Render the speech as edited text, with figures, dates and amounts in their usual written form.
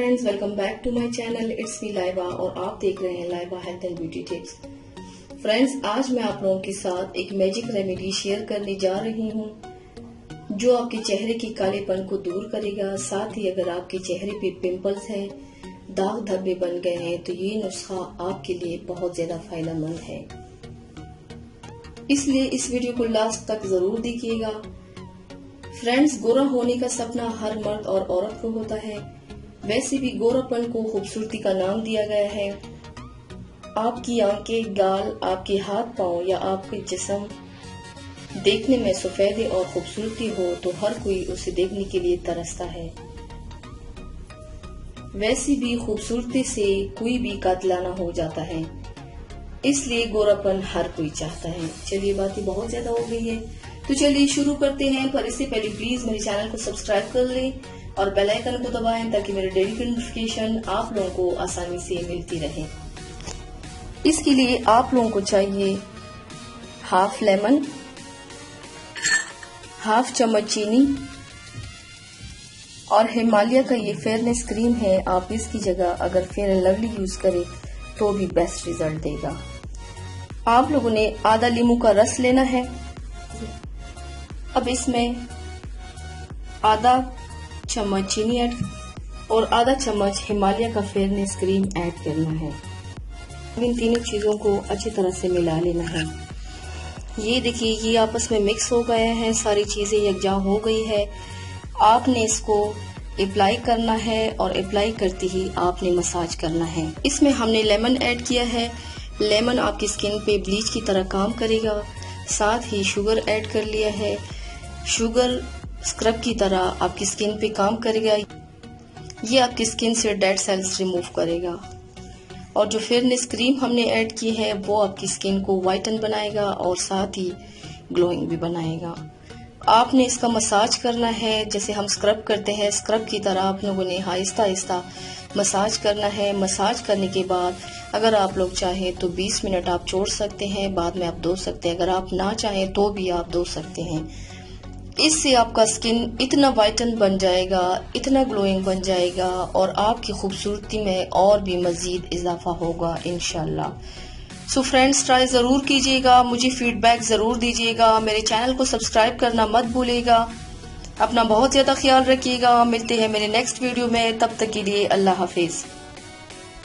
Friends, welcome back to my channel. It's me Laiba और आप देख रहे हैं Laiba health and beauty tips. Friends, आज मैं आप लोगों के साथ एक मैजिक रेमेडी शेयर करने जा रही हूँ जो आपके चेहरे की कालेपन को दूर करेगा। साथ ही अगर आपके चेहरे पे पिंपल्स हैं, दाग धब्बे बन गए हैं तो ये नुस्खा आपके लिए बहुत ज्यादा फायदेमंद है, इसलिए इस वीडियो को लास्ट तक जरूर देखिएगा। फ्रेंड्स, गोरा होने का सपना हर मर्द और औरत को होता है। वैसे भी गोरापन को खूबसूरती का नाम दिया गया है। आपकी आंखें, गाल, आपके हाथ पांव या आपके जिस्म देखने में सफेद और खूबसूरती हो तो हर कोई उसे देखने के लिए तरसता है। वैसे भी खूबसूरती से कोई भी कातिलाना हो जाता है, इसलिए गोरापन हर कोई चाहता है। चलिए, बातें बहुत ज्यादा हो गई है तो चलिए शुरू करते हैं। पर इससे पहले प्लीज मेरे चैनल को सब्सक्राइब कर लें और बेल आइकन को दबाएं ताकि मेरे डेली की नोटिफिकेशन आप लोगों को आसानी से मिलती रहे। इसके लिए आप लोगों को चाहिए हाफ लेमन, हाफ चम्मच चीनी और हिमालय का ये फेयरनेस क्रीम है। आप इसकी जगह अगर फेयर एंड लवली यूज करें तो भी बेस्ट रिजल्ट देगा। आप लोगों ने आधा नींबू का रस लेना है। अब इसमें आधा चम्मच चीनी ऐड और आधा चम्मच हिमालय का फेयरनेस क्रीम ऐड करना है। इन तीनों चीजों को अच्छी तरह से मिला लेना है। ये देखिए, ये आपस में मिक्स हो गए हैं, सारी चीजें यकजा हो गई है। आपने इसको अप्लाई करना है और अप्लाई करते ही आपने मसाज करना है। इसमें हमने लेमन ऐड किया है। लेमन आपकी स्किन पे ब्लीच की तरह काम करेगा। साथ ही शुगर ऐड कर लिया है। शुगर स्क्रब की तरह आपकी स्किन पे काम करेगा। ये आपकी स्किन से डेड सेल्स रिमूव करेगा। और जो फेयरनेस क्रीम हमने ऐड की है वो आपकी स्किन को वाइटन बनाएगा और साथ ही ग्लोइंग भी बनाएगा। आपने इसका मसाज करना है जैसे हम स्क्रब करते हैं, स्क्रब की तरह आप लोगों ने आहिस्ता आहिस्ता मसाज करना है। मसाज करने के बाद अगर आप लोग चाहें तो 20 मिनट आप छोड़ सकते हैं, बाद में आप धो सकते हैं। अगर आप ना चाहें तो भी आप धो सकते हैं। इससे आपका स्किन इतना वाइटन बन जाएगा, इतना ग्लोइंग बन जाएगा और आपकी खूबसूरती में और भी मजीद इजाफा होगा इंशाल्लाह। सो फ्रेंड्स, ट्राई जरूर कीजिएगा, मुझे फीडबैक जरूर दीजिएगा। मेरे चैनल को सब्सक्राइब करना मत भूलिएगा। अपना बहुत ज्यादा ख्याल रखिएगा। मिलते हैं मेरे नेक्स्ट वीडियो में, तब तक के लिए अल्लाह हाफिज।